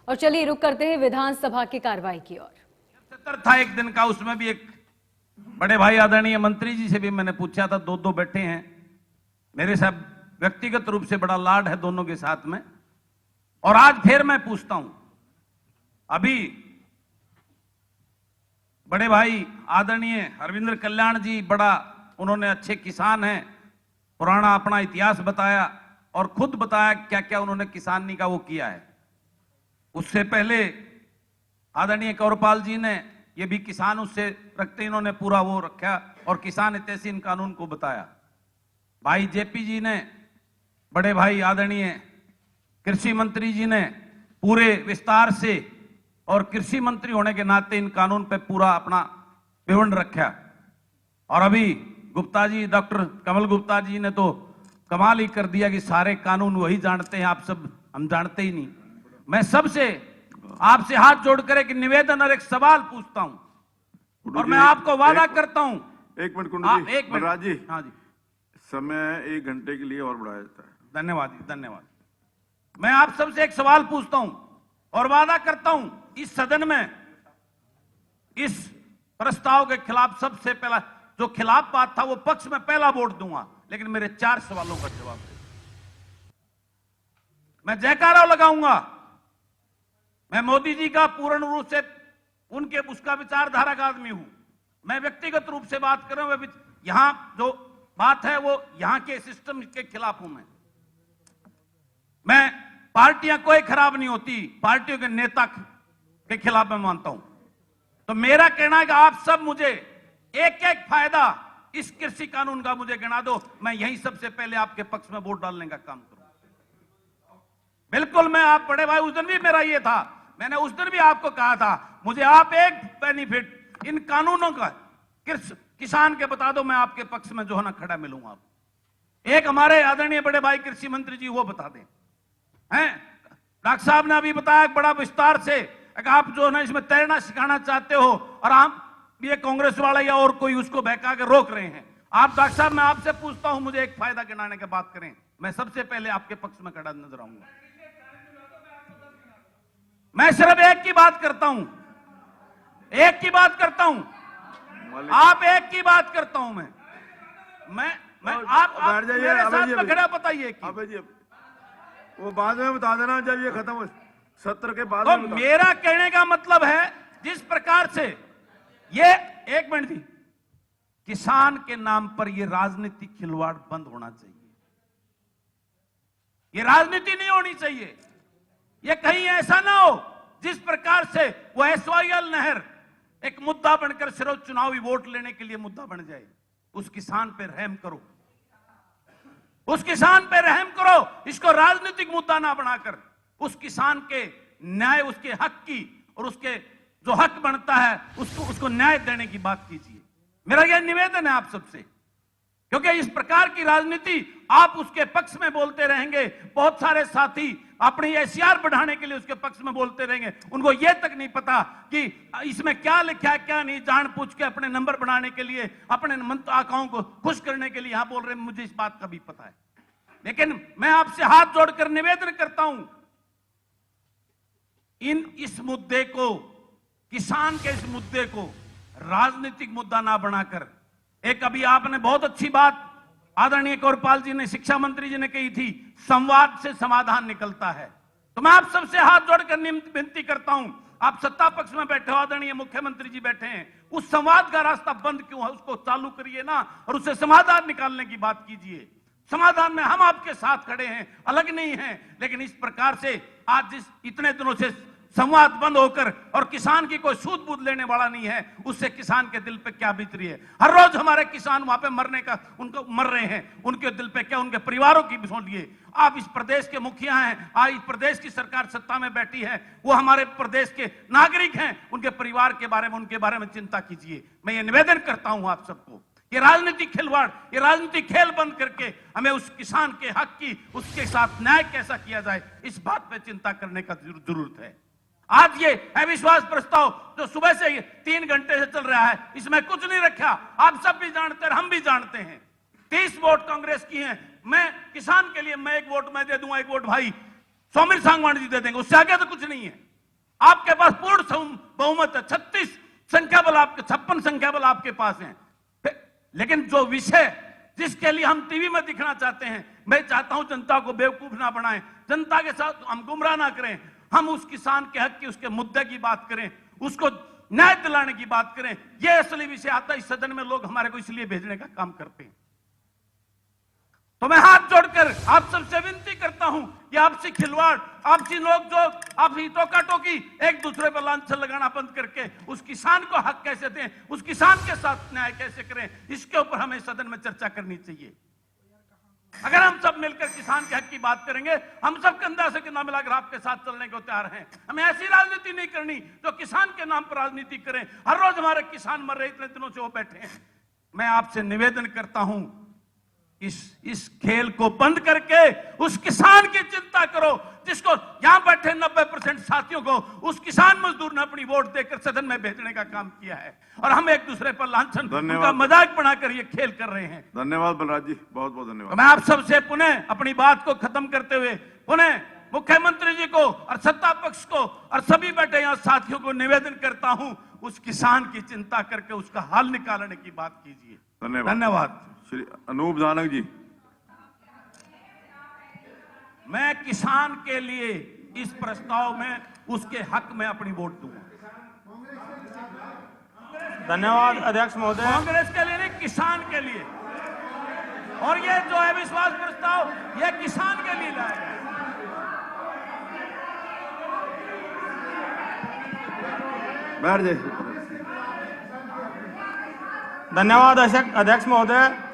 और चलिए रुक करते हैं विधानसभा की कार्रवाई की ओर। 70 था एक दिन का, उसमें भी एक बड़े भाई आदरणीय मंत्री जी से भी मैंने पूछा था, दो बैठे हैं, मेरे साथ व्यक्तिगत रूप से बड़ा लाड है दोनों के साथ में। और आज फिर मैं पूछता हूं, अभी बड़े भाई आदरणीय हरविंद्र कल्याण जी, बड़ा उन्होंने अच्छे किसान हैं, पुराना अपना इतिहास बताया और खुद बताया क्या क्या उन्होंने किसानी का वो किया है। उससे पहले आदरणीय कंवरपाल जी ने, ये भी किसान उससे रखते, इन्होंने पूरा वो रखा और किसान हितैषी कानून को बताया। भाई जेपी जी ने, बड़े भाई आदरणीय कृषि मंत्री जी ने पूरे विस्तार से और कृषि मंत्री होने के नाते इन कानून पे पूरा अपना विवरण रखा। और अभी गुप्ता जी, डॉक्टर कमल गुप्ता जी ने तो कमाल ही कर दिया कि सारे कानून वही जानते हैं, आप सब हम जानते ही नहीं। मैं सबसे आपसे हाथ जोड़कर एक निवेदन और एक सवाल पूछता हूं और मैं आपको वादा करता हूं। एक मिनट कुंडू जी, एक मिनट बलराज जी, हाँ जी, समय 1 घंटे के लिए और बढ़ाया जाता है। धन्यवाद जी, धन्यवाद। मैं आप सबसे एक सवाल पूछता हूं और वादा करता हूं, इस सदन में इस प्रस्ताव के खिलाफ सबसे पहला जो खिलाफ बात था वो पक्ष में पहला वोट दूंगा, लेकिन मेरे 4 सवालों का जवाब दे। मैं जयकारा लगाऊंगा, मैं मोदी जी का पूर्ण रूप से उनके उसका विचारधारा का आदमी हूं। मैं व्यक्तिगत रूप से बात कर रहा हूं, यहां जो बात है वो यहां के सिस्टम के खिलाफ हूं। मैं पार्टियां कोई खराब नहीं होती, पार्टियों के नेता के खिलाफ मैं मानता हूं। तो मेरा कहना है कि आप सब मुझे एक एक फायदा इस कृषि कानून का मुझे गिना दो, मैं यही सबसे पहले आपके पक्ष में वोट डालने का काम करूं। बिल्कुल, मैं आप बड़े भाई, उस दिन भी मेरा ये था, मैंने उस दिन भी आपको कहा था, मुझे आप एक बेनिफिट इन कानूनों का किसान के बता दो, मैं आपके पक्ष में जो है ना खड़ा मिलूंगा। एक हमारे आदरणीय बड़े भाई कृषि मंत्री जी वो बता दें, हैं डॉक्टर साहब ने अभी बताया बड़ा विस्तार से, आप जो है ना इसमें तैरना सिखाना चाहते हो और आप ये कांग्रेस वाला या और कोई उसको बहका के रोक रहे हैं। आप डॉक्टर साहब, मैं आपसे पूछता हूं, मुझे एक फायदा गिनाने की बात करें, मैं सबसे पहले आपके पक्ष में खड़ा नजर आऊंगा। मैं सिर्फ एक की बात करता हूं, एक की बात करता हूं, आप एक की बात करता हूं। मैं आप मेरे साथ में खड़ा बताइए। वो बाद में बता देना जब ये खत्म हो, सत्र के बाद। तो मेरा कहने का मतलब है, जिस प्रकार से ये, एक मिनट थी, किसान के नाम पर ये राजनीतिक खिलवाड़ बंद होना चाहिए। ये राजनीति नहीं होनी चाहिए। ये कहीं ऐसा ना हो जिस प्रकार से वो एसवाईएल नहर एक मुद्दा बनकर सिर्फ चुनावी वोट लेने के लिए मुद्दा बन जाए। उस किसान पे रहम करो, उस किसान पे रहम करो, इसको राजनीतिक मुद्दा ना बनाकर उस किसान के न्याय, उसके हक की और उसके जो हक बनता है उसको न्याय देने की बात कीजिए। मेरा यह निवेदन है आप सबसे, क्योंकि इस प्रकार की राजनीति आप उसके पक्ष में बोलते रहेंगे, बहुत सारे साथी अपनी एसीआर बढ़ाने के लिए उसके पक्ष में बोलते रहेंगे, उनको यह तक नहीं पता कि इसमें क्या लिखा है क्या नहीं, जान पूछ के अपने नंबर बढ़ाने के लिए, अपने आकाओं को खुश करने के लिए यहां बोल रहे हैं। मुझे इस बात का भी पता है, लेकिन मैं आपसे हाथ जोड़कर निवेदन करता हूं, इस मुद्दे को, किसान के इस मुद्दे को राजनीतिक मुद्दा ना बनाकर, एक अभी आपने बहुत अच्छी बात आदरणीय कंवरपाल जी ने, शिक्षा मंत्री जी ने कही थी, संवाद से समाधान निकलता है। तो मैं आप सबसे हाथ जोड़कर विनती करता हूं, आप सत्ता पक्ष में बैठे हो, आदरणीय मुख्यमंत्री जी बैठे हैं, उस संवाद का रास्ता बंद क्यों है, उसको चालू करिए ना और उससे समाधान निकालने की बात कीजिए। समाधान में हम आपके साथ खड़े हैं, अलग नहीं हैं, लेकिन इस प्रकार से आज जिस इतने दिनों से संवाद बंद होकर और किसान की कोई सूद बूद लेने वाला नहीं है, उससे किसान के दिल पे क्या बीत रही है। हर रोज हमारे किसान वहां पे मरने का, उनको मर रहे हैं, उनके दिल पे क्या, उनके परिवारों की सुनिए। आप इस प्रदेश के मुखिया हैं, आज इस प्रदेश की सरकार सत्ता में बैठी है, वो हमारे प्रदेश के नागरिक हैं, उनके परिवार के बारे में, उनके बारे में चिंता कीजिए। मैं ये निवेदन करता हूं आप सबको, ये राजनीतिक खिलवाड़, ये राजनीतिक खेल बंद करके हमें उस किसान के हक की, उसके साथ न्याय कैसा किया जाए, इस बात पे चिंता करने का जरूरत है। आज ये अविश्वास प्रस्ताव जो सुबह से 3 घंटे से चल रहा है, इसमें कुछ नहीं रखा, आप सब भी जानते हैं, हम भी जानते हैं। 30 वोट कांग्रेस की हैं, मैं किसान के लिए मैं 1 वोट मैं दे दूंगा, 1 वोट भाई सौमिर सांगवान जी दे देंगे, उससे आगे तो कुछ नहीं है। आपके पास पूर्ण बहुमत है, 36 संख्या बल आपके, 56 संख्या बल आपके पास है। लेकिन जो विषय जिसके लिए हम टीवी में दिखना चाहते हैं, मैं चाहता हूं जनता को बेवकूफ ना बनाएं, जनता के साथ हम गुमराह ना करें, हम उस किसान के हक की, उसके मुद्दे की बात करें, उसको न्याय दिलाने की बात करें। यह असली विषय आता है। इस सदन में लोग हमारे को इसलिए भेजने का काम करते हैं। तो मैं हाथ जोड़कर आप सबसे विनती करता हूं कि आपसी खिलवाड़, आपसी नोकझोंक, आपसी टोका-टोकी, एक दूसरे पर लांछन लगाना बंद करके उस किसान को हक कैसे दें, उस किसान के साथ न्याय कैसे करें, इसके ऊपर हमें सदन में चर्चा करनी चाहिए। अगर हम सब मिलकर किसान के हक की बात करेंगे, हम सब कंधा से कंधा मिलाकर आपके साथ चलने को तैयार हैं। हमें ऐसी राजनीति नहीं करनी जो किसान के नाम पर राजनीति करें। हर रोज हमारे किसान मर रहे, इतने दिनों से वो बैठे हैं। मैं आपसे निवेदन करता हूं, इस खेल को बंद करके उस किसान की चिंता करो जिसको यहां बैठे 90% साथियों को उस किसान मजदूर ने अपनी वोट देकर सदन में भेजने का काम किया है, और हम एक दूसरे पर लांछन, उनका मजाक बनाकर ये खेल कर रहे हैं। धन्यवाद बलराज जी, बहुत बहुत धन्यवाद। तो मैं आप सबसे पुनः अपनी बात को खत्म करते हुए पुनः मुख्यमंत्री जी को और सत्ता पक्ष को और सभी बैठे यहां साथियों को निवेदन करता हूं, उस किसान की चिंता करके उसका हल निकालने की बात कीजिए। धन्यवाद। श्री अनूप धानक जी। मैं किसान के लिए इस प्रस्ताव में उसके हक में अपनी वोट दूंगा। धन्यवाद अध्यक्ष महोदय। कांग्रेस के लिए नहीं, किसान के लिए। और ये जो है विश्वास प्रस्ताव, ये किसान के लिए लाया गया। बैठ जाइए। धन्यवाद अध्यक्ष महोदय।